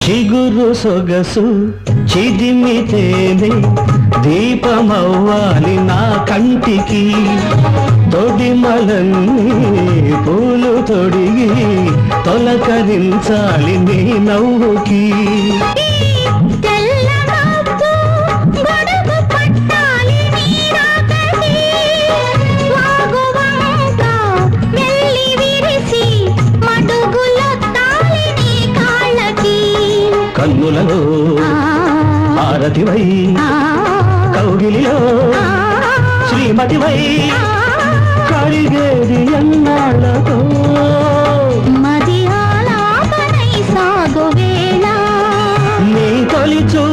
చిగురు సొగసు చిదిమితేనే దీపమవ్వాలి నా కంటికి తొడిమలన్నీ పూలు తొడిగి తొలకరించాలి నీ నవ్వుకి కన్నులలో ఆరతివై కౌగిలిలో శ్రీమతివై కడిగేది ఎన్నాళ్ళతో మది ఆలాపనై సాగువేళ నీ తొలి చూ